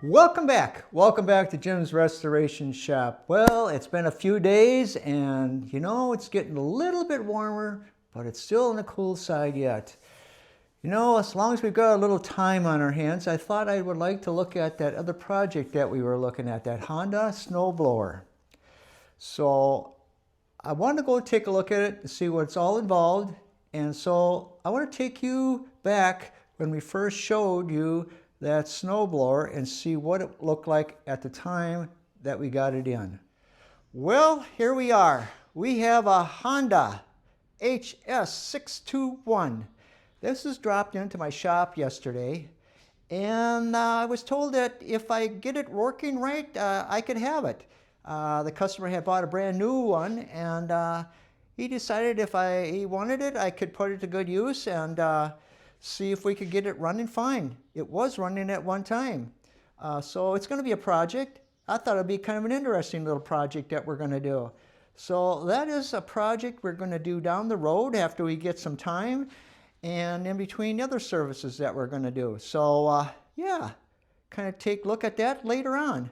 Welcome back. Welcome back to Jim's Restoration Shop. Well, it's been a few days and it's getting a little bit warmer, but it's still on the cool side yet. As long as we've got a little time on our hands, I thought I would like to look at that other project that we were looking at, that Honda Snowblower. So I want to go take a look at it to see what's all involved. And so I want to take you back when we first showed you that snowblower and see what it looked like at the time that we got it in. Well, here we are. We have a Honda HS621. This was dropped into my shop yesterday, and I was told that if I get it working right, I could have it. The customer had bought a brand new one, and he decided if he wanted it, I could put it to good use and see if we could get it running fine. It was running at one time. So it's going to be a project. I thought it'd be kind of an interesting little project that we're going to do. So that is a project we're going to do down the road after we get some time and in between other services that we're going to do. So yeah, kind of take a look at that later on.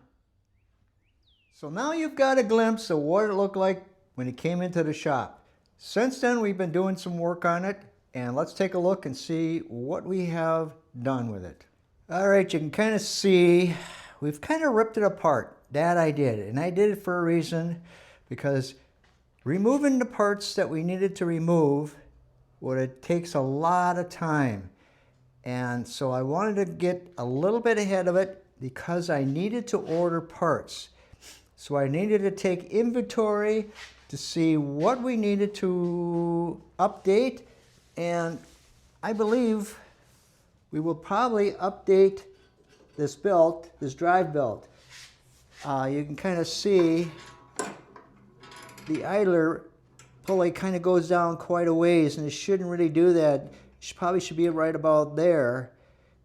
So now you've got a glimpse of what it looked like when it came into the shop. Since then, we've been doing some work on it. And let's take a look and see what we have done with it. All right, you can kind of see we've kind of ripped it apart. That I did, and I did it for a reason, because removing the parts that we needed to remove, it takes a lot of time. And so I wanted to get a little bit ahead of it because I needed to order parts. So I needed to take inventory to see what we needed to update. And I believe we will probably update this belt, this drive belt. You can kind of see the idler pulley kind of goes down quite a ways, and it shouldn't really do that. It probably should be right about there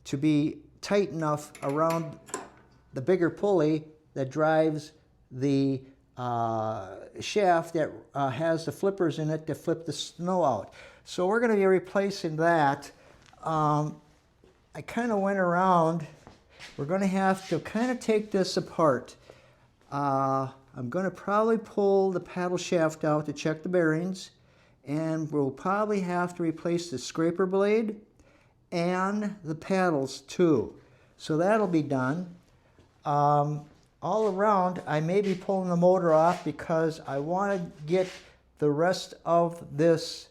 to be tight enough around the bigger pulley that drives the shaft that has the flippers in it to flip the snow out. So we're going to be replacing that. I kind of went around. We're going to have to kind of take this apart. I'm going to probably pull the paddle shaft out to check the bearings, and we'll probably have to replace the scraper blade and the paddles too. So that'll be done. All around, I may be pulling the motor off because I want to get the rest of this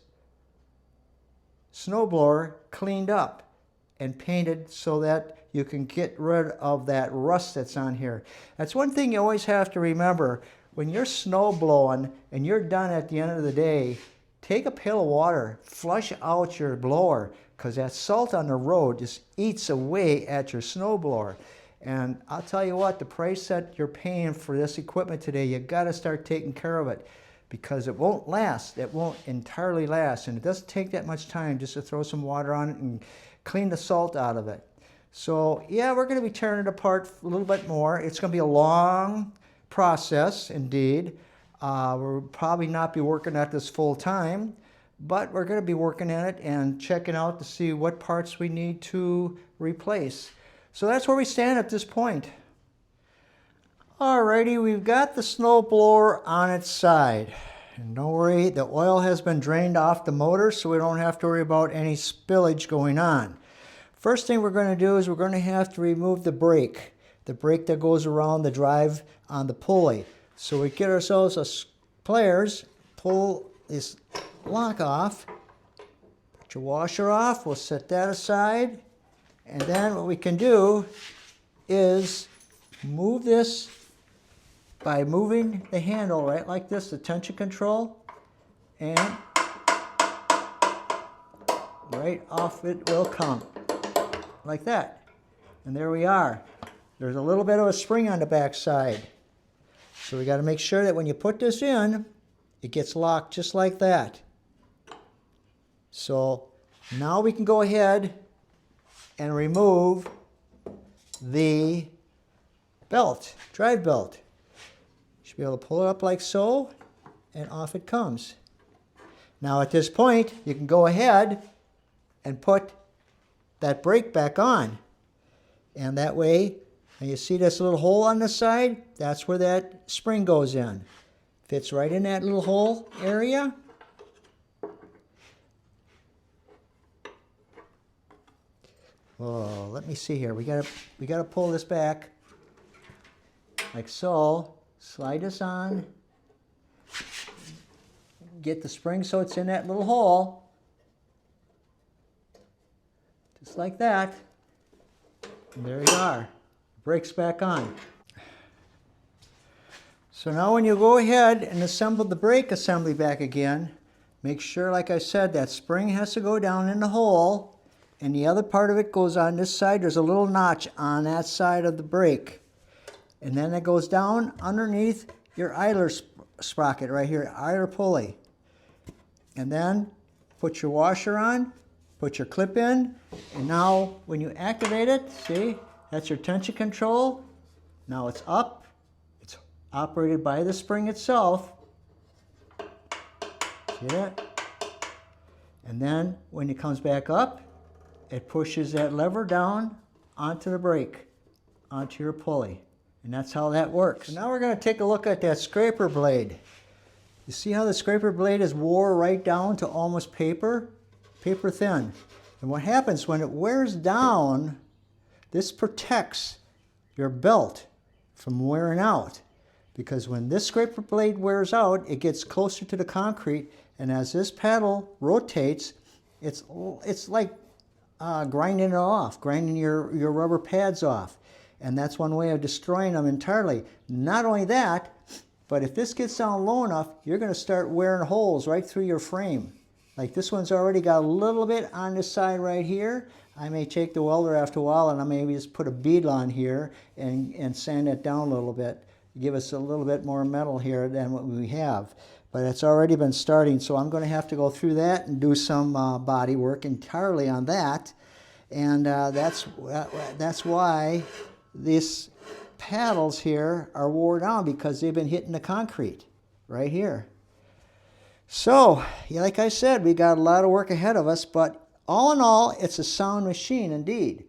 snowblower cleaned up and painted so that you can get rid of that rust that's on here. That's one thing you always have to remember. When you're snow blowing and you're done at the end of the day, take a pail of water, flush out your blower, because that salt on the road just eats away at your snowblower. And I'll tell you what, the price that you're paying for this equipment today, you got to start taking care of it, because it won't last. It won't entirely last, and it doesn't take that much time just to throw some water on it and clean the salt out of it. So yeah, we're going to be tearing it apart a little bit more. It's going to be a long process indeed. We'll probably not be working at this full time, but we're going to be working at it and checking out to see what parts we need to replace. So that's where we stand at this point. Alrighty, we've got the snowblower on its side. And don't worry, the oil has been drained off the motor, so we don't have to worry about any spillage going on. First thing we're going to do is we're going to have to remove the brake that goes around the drive on the pulley. So we get ourselves a pliers, pull this lock off, put your washer off, we'll set that aside, and then what we can do is move this by moving the handle right like this, the tension control, and right off it will come, like that. And there we are. There's a little bit of a spring on the back side. So we got to make sure that when you put this in, it gets locked just like that. So now we can go ahead and remove the belt, drive belt. Should be able to pull it up like so, and off it comes. Now at this point, you can go ahead and put that brake back on. And that way, And you see this little hole on the side? That's where that spring goes in. Fits right in that little hole area. Oh, let me see here. We gotta pull this back like so. Slide this on. Get the spring so it's in that little hole. Just like that. And there you are. Brake's back on. So now when you go ahead and assemble the brake assembly back again, make sure, like I said, that spring has to go down in the hole, and the other part of it goes on this side. There's a little notch on that side of the brake. And then it goes down underneath your idler sprocket right here, idler pulley. And then put your washer on, put your clip in, and now when you activate it, see, that's your tension control. Now it's up. It's operated by the spring itself. See that? And then when it comes back up, it pushes that lever down onto the brake, onto your pulley. And that's how that works. So now we're going to take a look at that scraper blade. You see how the scraper blade is wore right down to almost paper thin. And what happens when it wears down, this protects your belt from wearing out. Because when this scraper blade wears out, it gets closer to the concrete, and as this paddle rotates, it's like grinding it off, grinding your rubber pads off. And that's one way of destroying them entirely. Not only that, but if this gets down low enough, you're going to start wearing holes right through your frame. Like this one's already got a little bit on this side right here. I may take the welder after a while and I maybe just put a bead on here and sand it down a little bit. Give us a little bit more metal here than what we have. But it's already been starting, so I'm going to have to go through that and do some body work entirely on that. And that's why these paddles here are wore down, because they've been hitting the concrete right here. So, yeah, like I said, we got a lot of work ahead of us, but all in all, it's a sound machine indeed.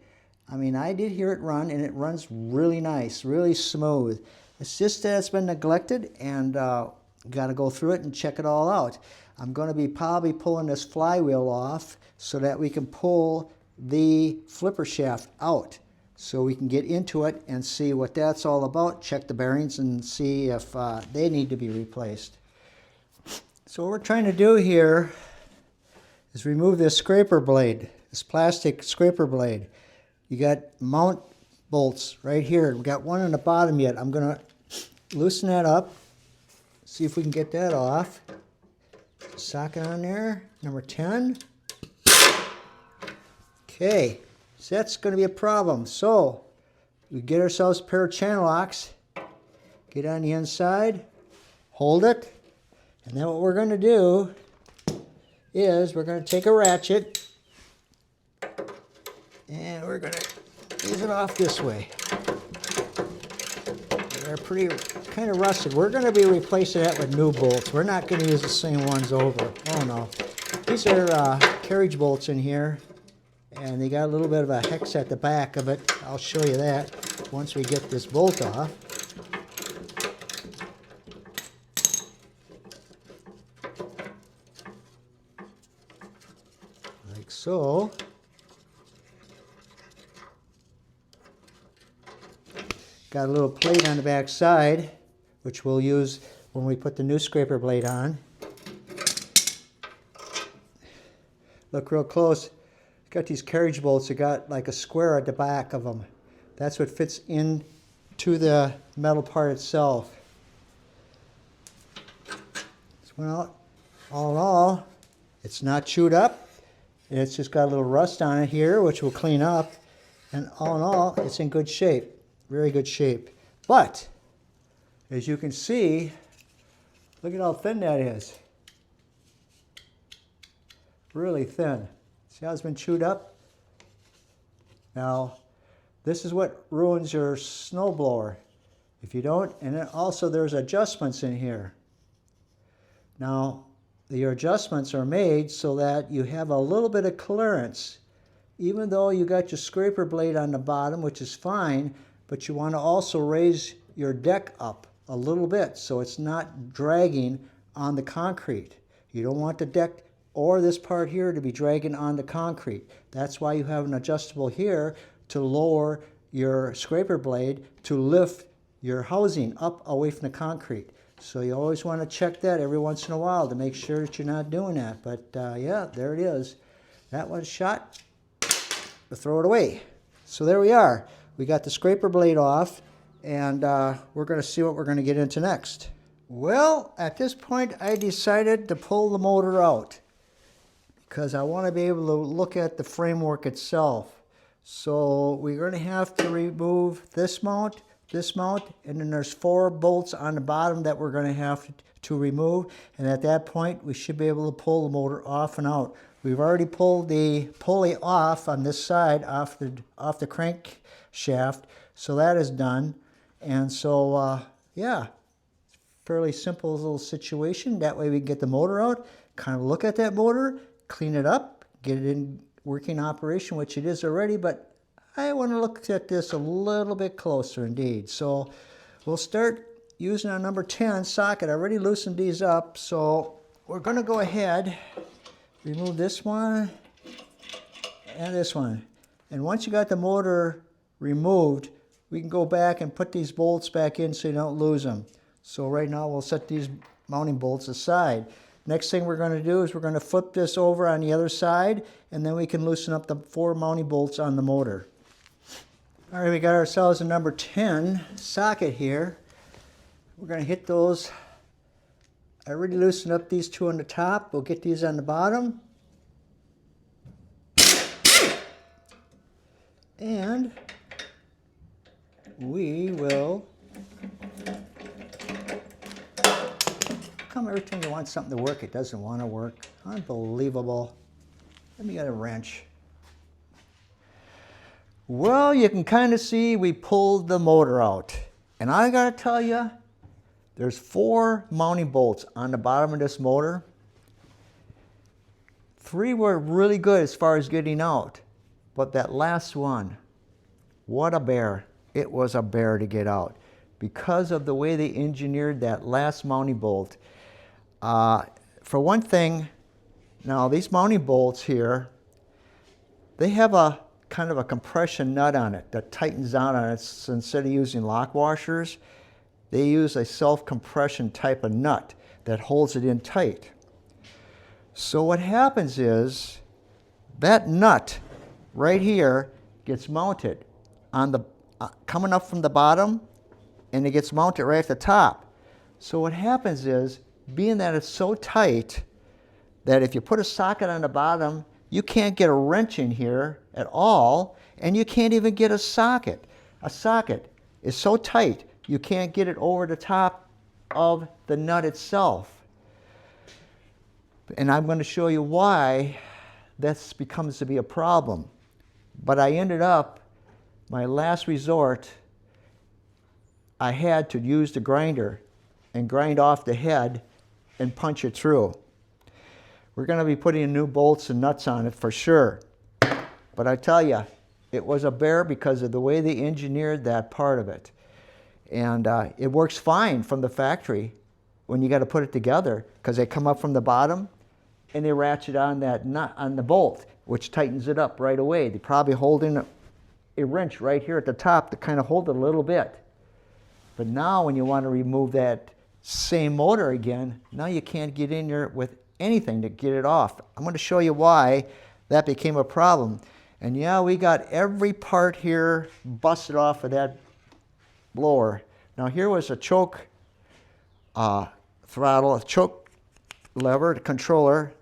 I mean, I did hear it run, and it runs really nice, really smooth. It's just that it's been neglected, and got to go through it and check it all out. I'm going to be probably pulling this flywheel off so that we can pull the flipper shaft out, so we can get into it and see what that's all about, check the bearings and see if they need to be replaced. So what we're trying to do here is remove this scraper blade, this plastic scraper blade. You got mount bolts right here. We got one on the bottom yet. I'm going to loosen that up, see if we can get that off. Socket on there, number 10. Okay. So that's going to be a problem. So we get ourselves a pair of channel locks, get on the inside, hold it, and then what we're going to do is we're going to take a ratchet and we're going to ease it off this way. They're pretty kind of rusted. We're going to be replacing that with new bolts. We're not going to use the same ones over. Oh no. These are carriage bolts in here. And they got a little bit of a hex at the back of it. I'll show you that once we get this bolt off. Like so. Got a little plate on the back side, which we'll use when we put the new scraper blade on. Look real close. Got these carriage bolts that got like a square at the back of them. That's what fits into the metal part itself. Well, all in all, it's not chewed up. It's just got a little rust on it here, which we'll clean up. And all in all, it's in good shape, very good shape. But, as you can see, look at how thin that is. Really thin. See how it's been chewed up? Now, this is what ruins your snowblower. If you don't, and then also there's adjustments in here. Now, your adjustments are made so that you have a little bit of clearance. Even though you got your scraper blade on the bottom, which is fine, but you want to also raise your deck up a little bit so it's not dragging on the concrete. You don't want the deck or this part here to be dragging on the concrete. That's why you have an adjustable here to lower your scraper blade to lift your housing up away from the concrete. So you always want to check that every once in a while to make sure that you're not doing that. But yeah, there it is. That one's shot. We'll throw it away. So there we are. We got the scraper blade off, and we're going to see what we're going to get into next. Well, at this point, I decided to pull the motor out because I want to be able to look at the framework itself. So we're going to have to remove this mount, and then there's 4 bolts on the bottom that we're going to have to remove. And at that point, we should be able to pull the motor off and out. We've already pulled the pulley off on this side, off the crank shaft, so that is done. And so, yeah, fairly simple little situation. That way we can get the motor out, kind of look at that motor, clean it up, get it in working operation, which it is already, but I want to look at this a little bit closer indeed. So we'll start using our number 10 socket. I already loosened these up, so we're going to go ahead, remove this one and this one. And once you got the motor removed, we can go back and put these bolts back in so you don't lose them. So right now we'll set these mounting bolts aside. Next thing we're going to do is we're going to flip this over on the other side, and then we can loosen up the 4 mounting bolts on the motor. All right, we got ourselves a number 10 socket here. We're going to hit those. I already loosened up these 2 on the top. We'll get these on the bottom. And we will... Come every time you want something to work, it doesn't want to work. Unbelievable. Let me get a wrench. Well, you can kind of see we pulled the motor out. And I got to tell you, there's 4 mounting bolts on the bottom of this motor. 3 were really good as far as getting out. But that last one, what a bear. It was a bear to get out. Because of the way they engineered that last mounting bolt. For one thing, now these mounting bolts here, they have a kind of a compression nut on it that tightens down on it. So instead of using lock washers, they use a self-compression type of nut that holds it in tight. So what happens is that nut right here gets mounted on the coming up from the bottom, and it gets mounted right at the top. So what happens is, being that it's so tight that if you put a socket on the bottom, you can't get a wrench in here at all, and you can't even get a socket. A socket is so tight, you can't get it over the top of the nut itself. And I'm going to show you why this becomes to be a problem. But I ended up, my last resort, I had to use the grinder and grind off the head and punch it through. We're going to be putting new bolts and nuts on it for sure. But I tell you, it was a bear because of the way they engineered that part of it. And it works fine from the factory when you got to put it together, because they come up from the bottom and they ratchet on that nut on the bolt, which tightens it up right away. They probably hold in a wrench right here at the top to kind of hold it a little bit. But now when you want to remove that same motor again, now you can't get in there with anything to get it off. I'm going to show you why that became a problem. And yeah, we got every part here busted off of that blower. Now here was a choke throttle, a choke lever, the controller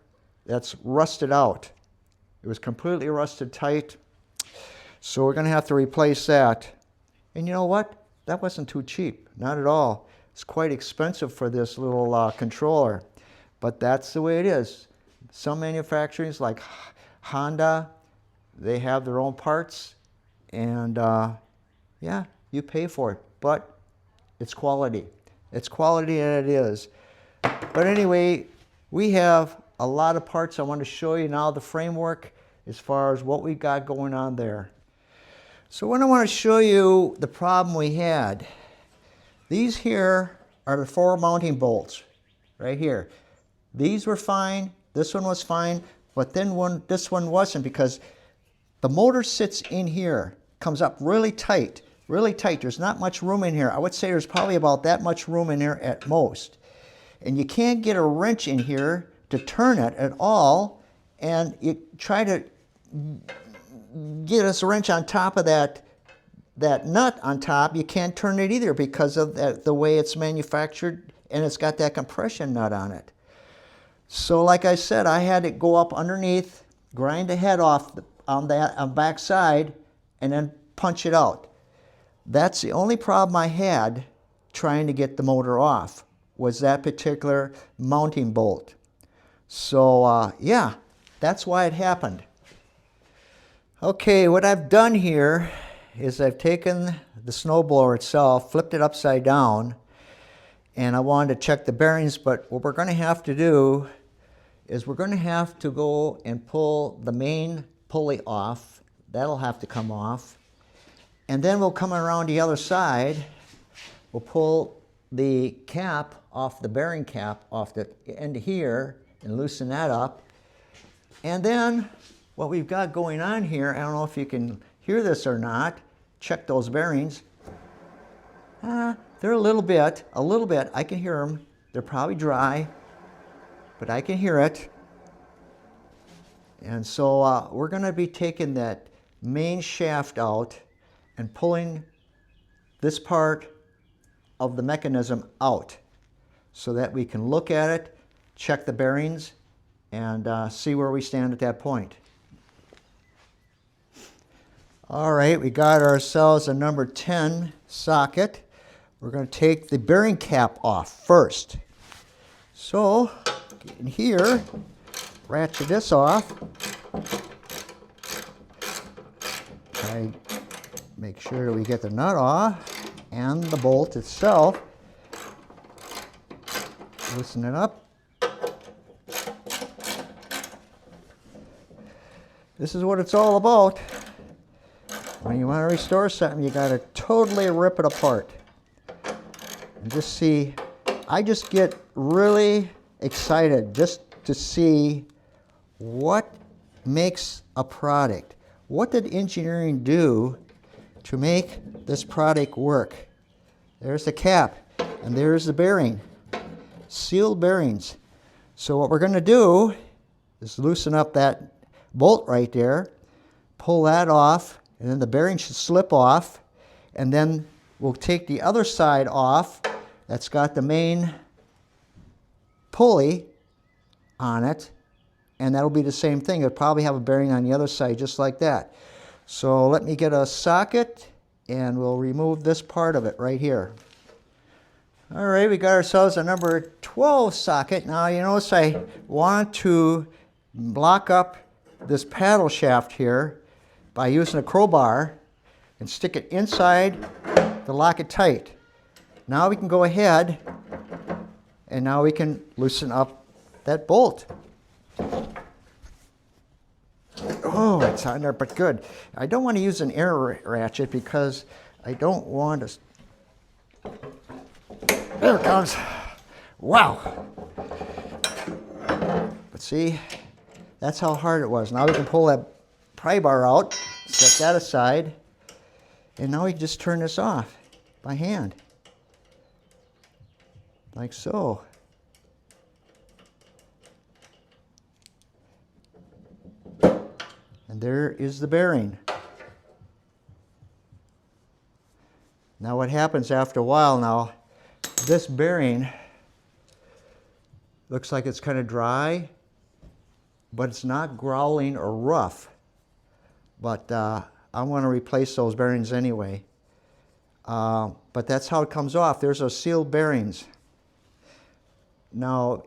that's rusted out. It was completely rusted tight. So we're going to have to replace that. And you know what? That wasn't too cheap, not at all. It's quite expensive for this little controller, but that's the way it is. Some manufacturers like Honda, they have their own parts, and yeah, you pay for it, but it's quality. It's quality, and it is. But anyway, we have a lot of parts. I want to show you now the framework as far as what we got going on there. So what I want to show you the problem we had. These here are the 4 mounting bolts right here. These were fine, this one was fine, but then this one wasn't, because the motor sits in here, comes up really tight, really tight. There's not much room in here. I would say there's probably about that much room in here at most. And you can't get a wrench in here to turn it at all, and you try to get a wrench on top of that nut on top, you can't turn it either because of the way it's manufactured, and it's got that compression nut on it. So like I said, I had it go up underneath, grind the head off on back side, and then punch it out. That's the only problem I had trying to get the motor off, was that particular mounting bolt. So yeah, that's why it happened. Okay, what I've done here is I've taken the snowblower itself, flipped it upside down, and I wanted to check the bearings, but what we're going to have to do is we're going to have to go and pull the main pulley off. That'll have to come off. And then we'll come around the other side. We'll pull the cap off, the bearing cap off the end here, and loosen that up. And then what we've got going on here, I don't know if you can hear this or not, check those bearings. They're a little bit, I can hear them. They're probably dry, but I can hear it. And so we're going to be taking that main shaft out and pulling this part of the mechanism out so that we can look at it, check the bearings, and see where we stand at that point. All right, we got ourselves a number 10 socket. We're going to take the bearing cap off first. So, get in here, ratchet this off. Try make sure that we get the nut off and the bolt itself. Loosen it up. This is what it's all about. When you want to restore something, you got to totally rip it apart. And just see, I just get really excited just to see what makes a product. What did engineering do to make this product work? There's the cap, and there's the bearing. Sealed bearings. So what we're going to do is loosen up that bolt right there, pull that off, and then the bearing should slip off, and then we'll take the other side off that's got the main pulley on it, and that'll be the same thing. It'll probably have a bearing on the other side just like that. So let me get a socket, and we'll remove this part of it right here. All right, we got ourselves a number 12 socket. Now you notice I want to block up this paddle shaft here by using a crowbar and stick it inside to lock it tight. Now we can go ahead and now we can loosen up that bolt. Oh, it's on there, but good. I don't want to use an air ratchet because I don't want to... There it comes. Wow. But see, that's how hard it was. Now we can pull that pry bar out, set that aside, and now we can just turn this off by hand. Like so. And there is the bearing. Now what happens after a while now, this bearing looks like it's kind of dry, but it's not growling or rough. But I want to replace those bearings anyway. But that's how it comes off. There's those sealed bearings. Now,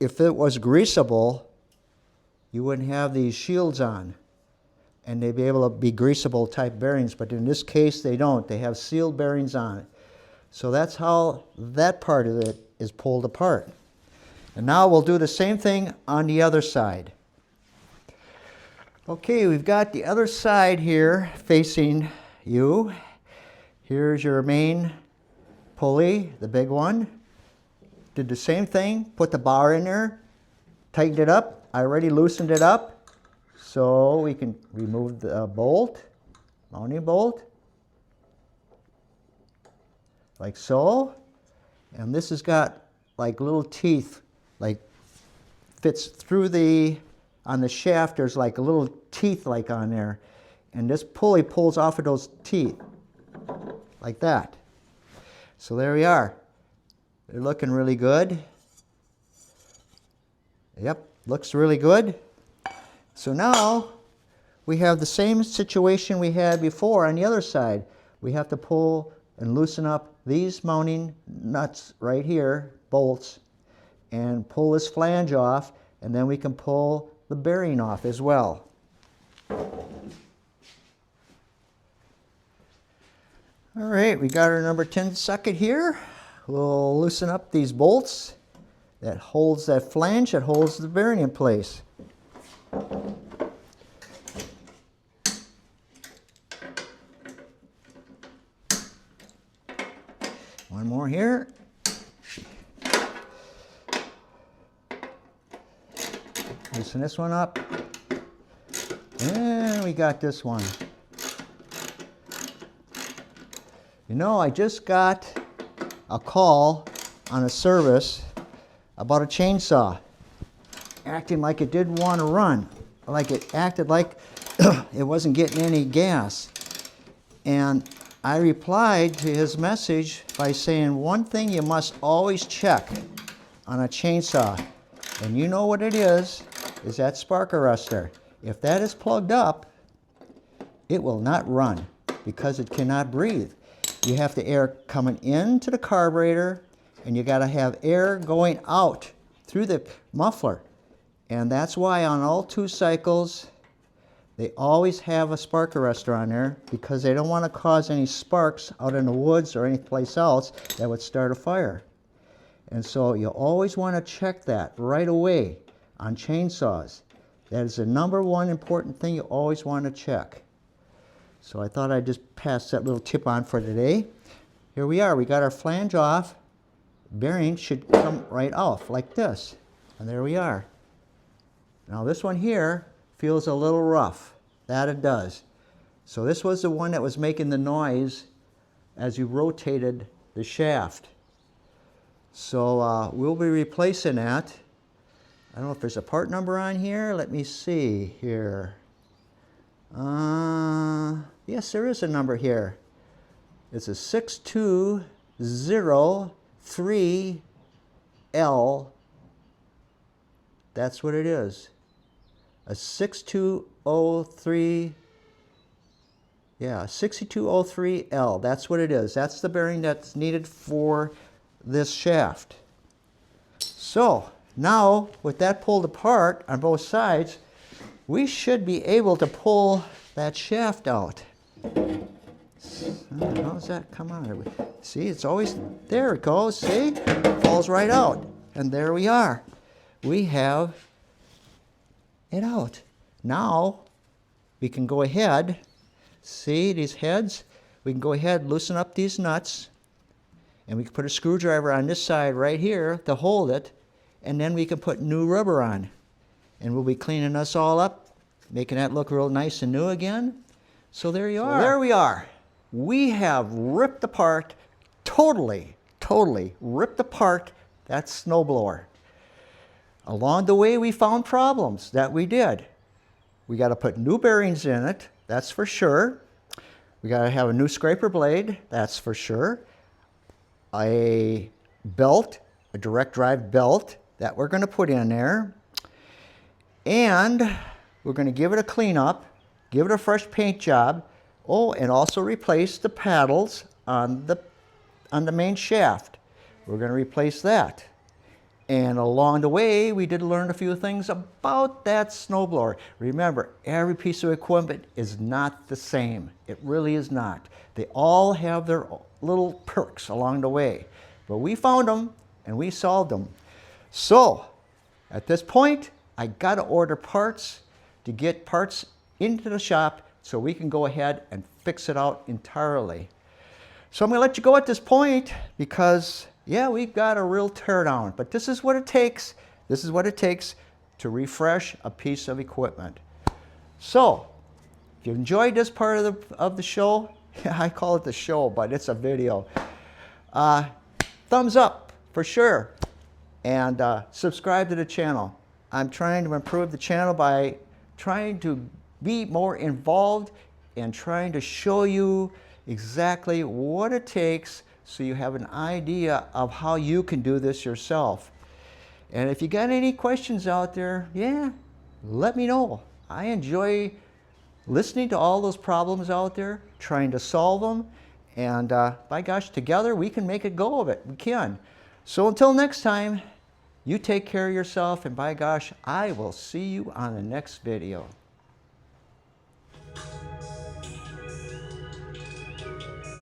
if it was greasable, you wouldn't have these shields on, and they'd be able to be greasable type bearings, but in this case they don't. They have sealed bearings on it. So that's how that part of it is pulled apart. And now we'll do the same thing on the other side. Okay, we've got the other side here facing you. Here's your main pulley, the big one. Did the same thing, put the bar in there, tightened it up. I already loosened it up, so we can remove the bolt, mounting bolt, like so. And this has got like little teeth, like fits through on the shaft, there's like a little teeth like on there. And this pulley pulls off of those teeth, like that. So there we are. They're looking really good. Yep, looks really good. So now we have the same situation we had before on the other side. We have to pull and loosen up these mounting nuts right here, bolts, and pull this flange off, and then we can pull the bearing off as well. All right, we got our number 10 socket here. We'll loosen up these bolts that holds that flange, that holds the bearing in place. One more here. Loosen this one up. And we got this one. You know, I just got a call on a service about a chainsaw acting like it didn't want to run, like it acted like it wasn't getting any gas. And I replied to his message by saying, one thing you must always check on a chainsaw, and you know what it is that spark arrestor. If that is plugged up, it will not run because it cannot breathe. You have the air coming into the carburetor, and you got to have air going out through the muffler. And that's why on all 2 cycles, they always have a spark arrestor on there, because they don't want to cause any sparks out in the woods or anyplace else that would start a fire. And so you always want to check that right away on chainsaws. That is the number 1 important thing you always want to check. So I thought I'd just pass that little tip on for today. Here we are, we got our flange off. Bearing should come right off like this. And there we are. Now this one here feels a little rough. That it does. So this was the one that was making the noise as you rotated the shaft. So we'll be replacing that. I don't know if there's a part number on here. Let me see here. Yes, there is a number here. It's a 6203L. That's what it is. A 6203. Yeah, 6203L. That's what it is. That's the bearing that's needed for this shaft. So now, with that pulled apart on both sides, we should be able to pull that shaft out. How does that come out? See, it's always, there it goes, see? Falls right out. And there we are. We have it out. Now, we can go ahead, see these heads? We can go ahead, loosen up these nuts, and we can put a screwdriver on this side right here to hold it, and then we can put new rubber on. And we'll be cleaning this all up, making that look real nice and new again. So there you are. There we are. We have ripped apart, totally ripped apart that snowblower. Along the way, we found problems that we did. We got to put new bearings in it, that's for sure. We got to have a new scraper blade, that's for sure. A belt, a direct drive belt that we're going to put in there. And we're going to give it a cleanup, give it a fresh paint job. Oh, and also replace the paddles on the main shaft. We're going to replace that. And along the way, we did learn a few things about that snowblower. Remember, every piece of equipment is not the same. It really is not. They all have their little perks along the way. But we found them, and we solved them. So, at this point, I got to order parts to get parts into the shop so we can go ahead and fix it out entirely. So I'm going to let you go at this point because, yeah, we've got a real teardown. But this is what it takes. This is what it takes to refresh a piece of equipment. So, if you enjoyed this part of the show, I call it the show, but it's a video. Thumbs up for sure. And subscribe to the channel. I'm trying to improve the channel by trying to be more involved and trying to show you exactly what it takes so you have an idea of how you can do this yourself. And if you got any questions out there, yeah, let me know. I enjoy listening to all those problems out there, trying to solve them, and by gosh, together we can make a go of it. We can. So until next time, you take care of yourself, and by gosh, I will see you on the next video.